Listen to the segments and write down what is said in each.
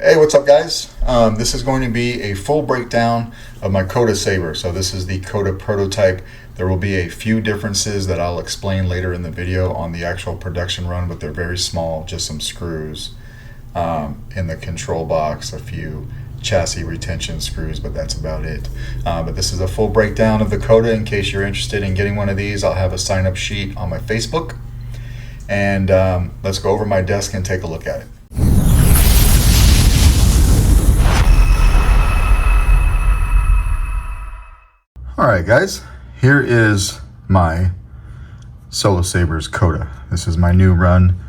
Hey, what's up guys? This is going to be a full breakdown of my Coda saber. So this is the Coda prototype. There will be a few differences that I'll explain later in the video on the actual production run, but they're very small, just some screws in the control box, a few chassis retention screws, but that's about it. But this is a full breakdown of the Coda. In case you're interested in getting one of these, I'll have a sign-up sheet on my Facebook. And let's go over my desk and take a look at it. Alright guys, here is my Solo Sabers Coda. This is my new run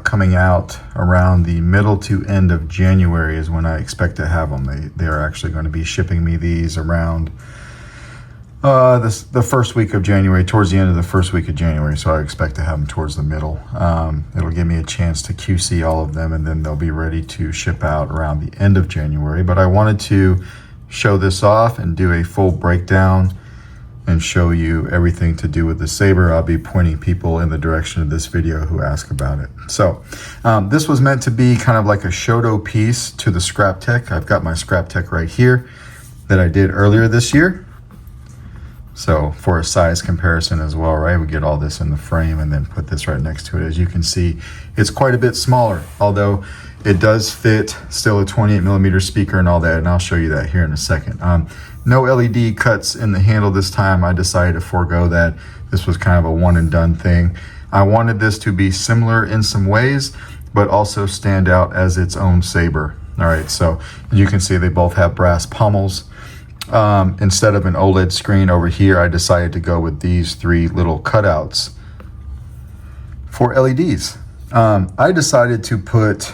coming out around the middle to end of January is when I expect to have them. They are actually going to be shipping me these around the first week of January, towards the end of the first week of January, so I expect to have them towards the middle. It'll give me a chance to QC all of them, and then they'll be ready to ship out around the end of January. But I wanted to show this off and do a full breakdown and show you everything to do with the saber. I'll be pointing people in the direction of this video who ask about it. So this was meant to be kind of like a Shoto piece to the Scrap Tech. I've got my Scrap Tech right here that I did earlier this year. So for a size comparison as well, right? We get all this in the frame and then put this right next to it. As you can see, it's quite a bit smaller, although it does fit still a 28mm speaker and all that, and I'll show you that here in a second. No LED cuts in the handle this time. I decided to forego that. This was kind of a one and done thing. I wanted this to be similar in some ways, but also stand out as its own saber. All right, so you can see they both have brass pommels. Instead of an OLED screen over here, I decided to go with these three little cutouts for LEDs. I decided to put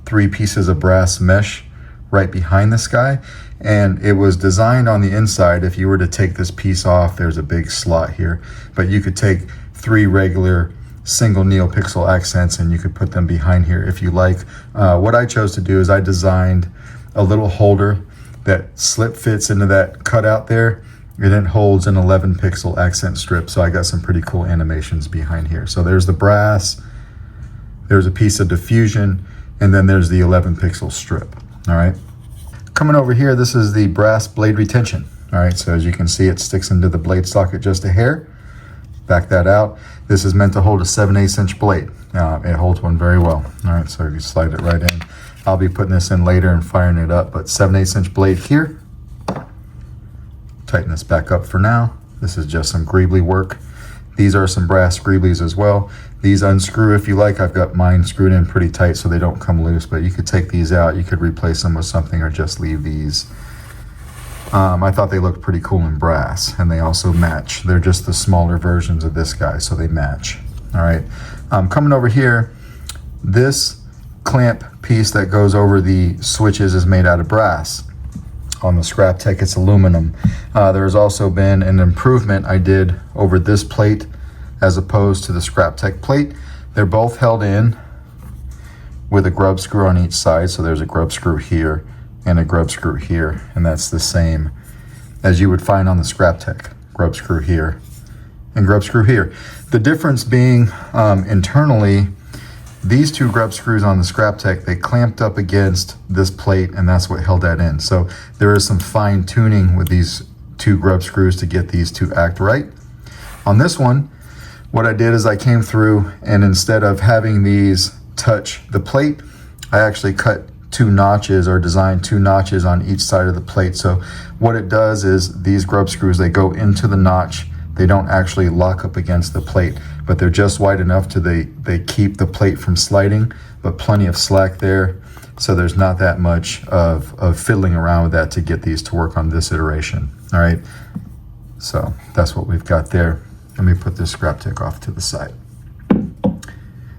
3 pieces of brass mesh right behind this guy, and it was designed on the inside. If you were to take this piece off, there's a big slot here, but you could take 3 regular single Neopixel accents and you could put them behind here if you like. What I chose to do is I designed a little holder that slip fits into that cutout there, and it holds an 11 pixel accent strip. So I got some pretty cool animations behind here. So there's the brass, there's a piece of diffusion, and then there's the 11 pixel strip. All right, coming over here, this is the brass blade retention. All right, so as you can see, it sticks into the blade socket just a hair. Back that out. This is meant to hold a 7/8 inch blade. It holds one very well. All right, so you slide it right in. I'll be putting this in later and firing it up, but 7/8 inch blade here. Tighten this back up for now. This is just some Grebles work. These are some brass Grebles as well. These unscrew if you like. I've got mine screwed in pretty tight so they don't come loose, but you could take these out. You could replace them with something or just leave these. I thought they looked pretty cool in brass, and they also match. They're just the smaller versions of this guy, so they match. All right, coming over here, this clamp piece that goes over the switches is made out of brass. On the Scrap Tech, it's aluminum. There's also been an improvement I did over this plate as opposed to the Scrap Tech plate. They're both held in with a grub screw on each side. So there's a grub screw here and a grub screw here, and that's the same as you would find on the Scrap Tech. Grub screw here and grub screw here. The difference being internally, these 2 grub screws on the Scrap Tech, they clamped up against this plate, and that's what held that in. So there is some fine tuning with these 2 grub screws to get these to act right. On this one, what I did is I came through, and instead of having these touch the plate, I actually cut 2 notches, or designed 2 notches on each side of the plate. So what it does is these grub screws, they go into the notch. They don't actually lock up against the plate, but they're just wide enough to they keep the plate from sliding, but plenty of slack there. So there's not that much of fiddling around with that to get these to work on this iteration. All right, so that's what we've got there. Let me put this Scrap Tech off to the side.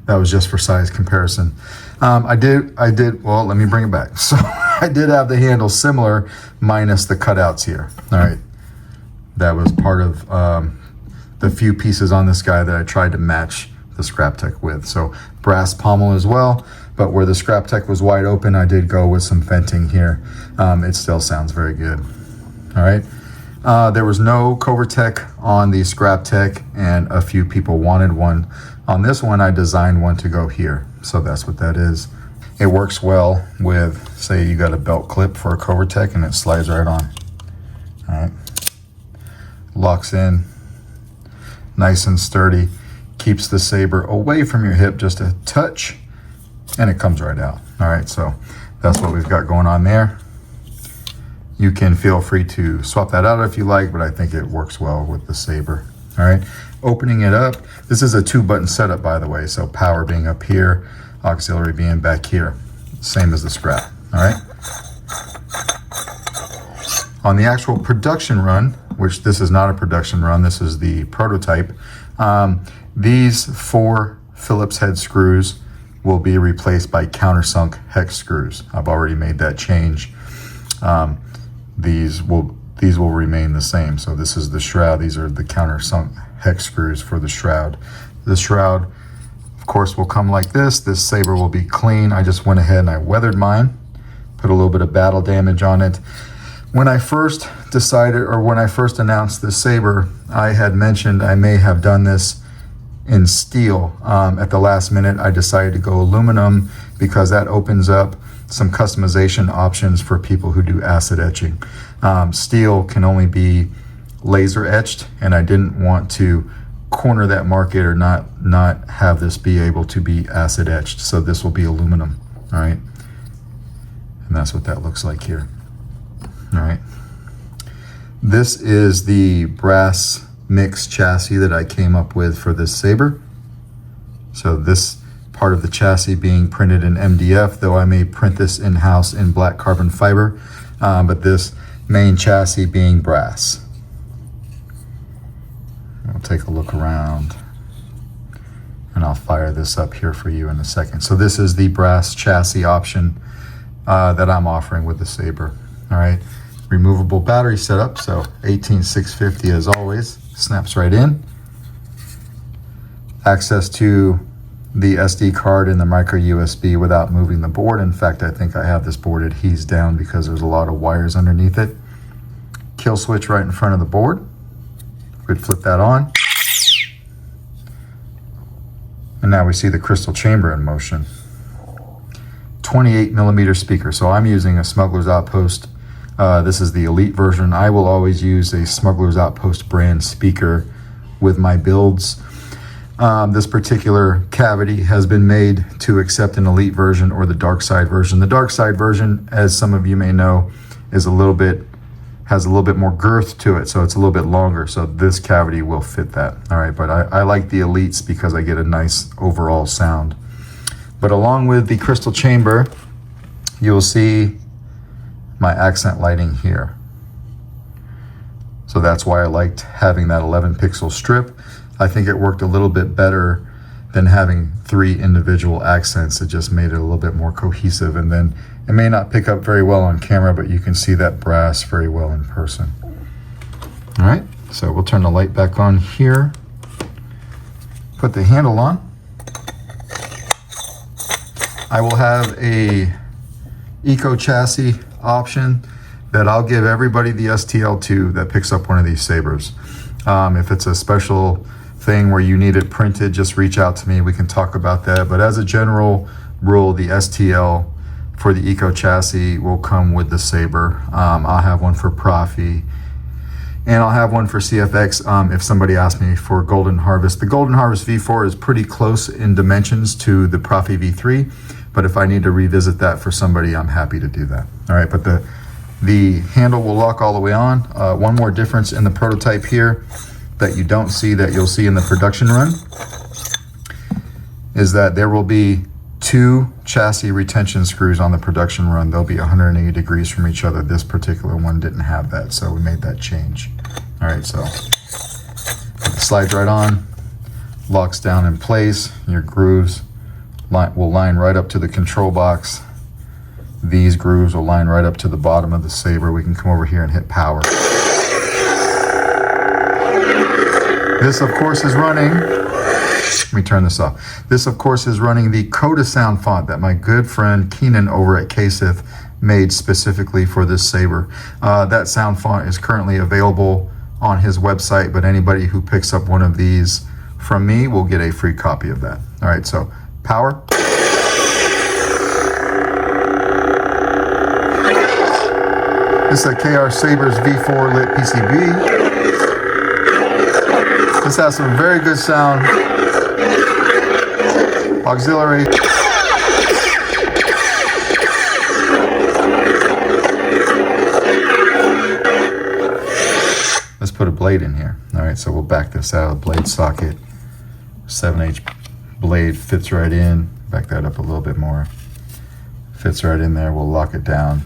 That was just for size comparison. I did, well, let me bring it back. So I did have the handle similar minus the cutouts here. All right. That was part of the few pieces on this guy that I tried to match the Scrap Tech with. So brass pommel as well, but where the Scrap Tech was wide open, I did go with some venting here. It still sounds very good. All right. There was no Cobra Tech on the Scrap Tech, and a few people wanted one. On this one, I designed one to go here. So that's what that is. It works well with, say you got a belt clip for a Cobra Tech and it slides right on. All right. Locks in, nice and sturdy, keeps the saber away from your hip just a touch, and it comes right out. All right, so that's what we've got going on there. You can feel free to swap that out if you like, but I think it works well with the saber. All right, opening it up. This is a 2-button setup, by the way, so power being up here, auxiliary being back here, same as the strap. All right. On the actual production run, which this is not a production run, this is the prototype, these 4 Phillips head screws will be replaced by countersunk hex screws. I've already made that change. These will remain the same. So this is the shroud. These are the countersunk hex screws for the shroud. The shroud, of course, will come like this. This saber will be clean. I just went ahead and I weathered mine, put a little bit of battle damage on it. When I first decided, or when I first announced this saber, I had mentioned I may have done this in steel. At the last minute, I decided to go aluminum because that opens up some customization options for people who do acid etching. Steel can only be laser etched, and I didn't want to corner that market or not have this be able to be acid etched. So this will be aluminum, all right? And that's what that looks like here. All right, this is the brass mix chassis that I came up with for this saber. So this part of the chassis being printed in MDF, though I may print this in-house in black carbon fiber, but this main chassis being brass. I'll take a look around and I'll fire this up here for you in a second. So this is the brass chassis option that I'm offering with the saber. All right. Removable battery setup, so 18650 as always, snaps right in. Access to the SD card and the micro USB without moving the board. In fact, I think I have this board adhesed down because there's a lot of wires underneath it. Kill switch right in front of the board. We'd flip that on. And now we see the crystal chamber in motion. 28mm speaker, so I'm using a Smuggler's Outpost. This is the Elite version. I will always use a Smuggler's Outpost brand speaker with my builds. This particular cavity has been made to accept an Elite version or the Dark Side version. The Dark Side version, as some of you may know, is has a little bit more girth to it, so it's a little bit longer. So this cavity will fit that. All right, but I like the Elites because I get a nice overall sound. But along with the crystal chamber, you'll see my accent lighting here. So that's why I liked having that 11 pixel strip. I think it worked a little bit better than having 3 individual accents. It just made it a little bit more cohesive, and then it may not pick up very well on camera, but you can see that brass very well in person. All right, so we'll turn the light back on here, put the handle on. I will have a Eco chassis option that I'll give everybody the STL2 that picks up one of these sabers. If it's a special thing where you need it printed, just reach out to me. We can talk about that. But as a general rule, the STL for the Eco chassis will come with the saber. I'll have one for Profi, and I'll have one for CFX if somebody asks me for Golden Harvest. The Golden Harvest V4 is pretty close in dimensions to the Profi V3, but if I need to revisit that for somebody, I'm happy to do that. All right, but the handle will lock all the way on. One more difference in the prototype here that you don't see that you'll see in the production run is that there will be 2 chassis retention screws on the production run. They'll be 180 degrees from each other. This particular one didn't have that, so we made that change. All right, so it slides right on, locks down in place. Your grooves will line right up to the control box. These grooves will line right up to the bottom of the saber. We can come over here and hit power. This, of course, is running. Let me turn this off. This, of course, is running the Coda sound font that my good friend Keenan over at Kasith made specifically for this saber. That sound font is currently available on his website, but anybody who picks up one of these from me will get a free copy of that. All right, so power. This is a KR Sabers V4 lit PCB. This has some very good sound. Auxiliary. Let's put a blade in here. All right, so we'll back this out of the blade socket. 7H blade fits right in. Back that up a little bit more. Fits right in there. We'll lock it down.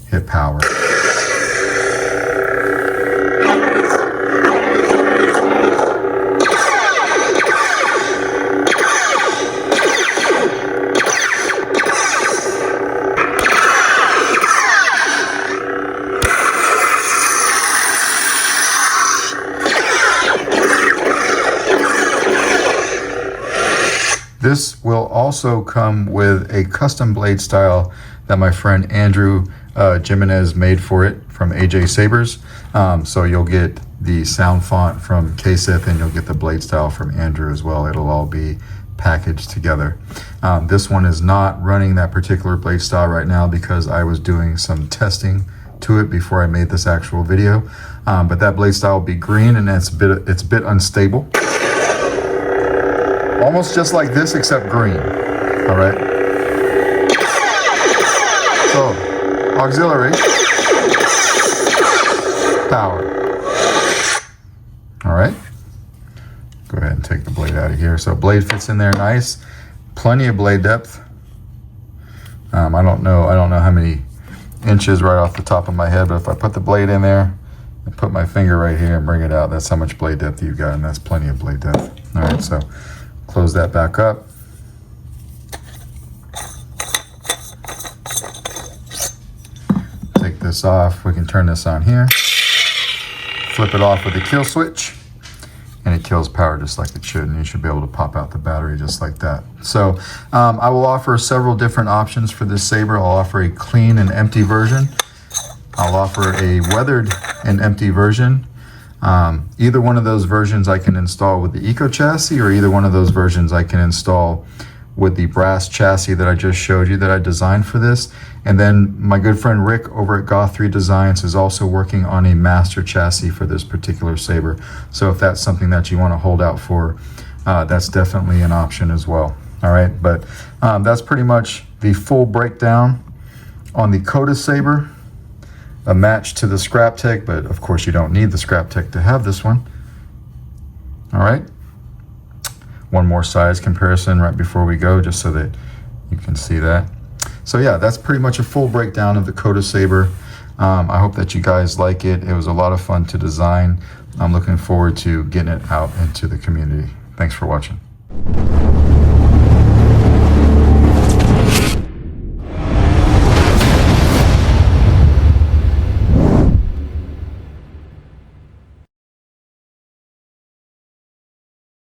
Hit power. This will also come with a custom blade style that my friend Andrew Jimenez made for it from AJ Sabers. So you'll get the sound font from KSith and you'll get the blade style from Andrew as well. It'll all be packaged together. This one is not running that particular blade style right now because I was doing some testing to it before I made this actual video. But that blade style will be green and it's a bit unstable. Almost just like this, except green. All right. So, auxiliary, power. All right. Go ahead and take the blade out of here. So, blade fits in there nice. Plenty of blade depth. I don't know how many inches right off the top of my head, but if I put the blade in there and put my finger right here and bring it out, that's how much blade depth you've got, and that's plenty of blade depth. All right. So. Close that back up. Take this off. We can turn this on here. Flip it off with a kill switch. And it kills power just like it should. And you should be able to pop out the battery just like that. So I will offer several different options for this saber. I'll offer a clean and empty version. I'll offer a weathered and empty version. Either one of those versions I can install with the Eco chassis, or either one of those versions I can install with the brass chassis that I just showed you that I designed for this. And then my good friend Rick over at Goth 3 Designs is also working on a master chassis for this particular saber. So if that's something that you want to hold out for, that's definitely an option as well. All right, but that's pretty much the full breakdown on the Coda saber. A match to the Scrap Tech, but of course you don't need the Scrap Tech to have this one. All right. One more size comparison right before we go, just so that you can see that. So yeah, that's pretty much a full breakdown of the Coda saber. I hope that you guys like it. It was a lot of fun to design. I'm looking forward to getting it out into the community. Thanks for watching.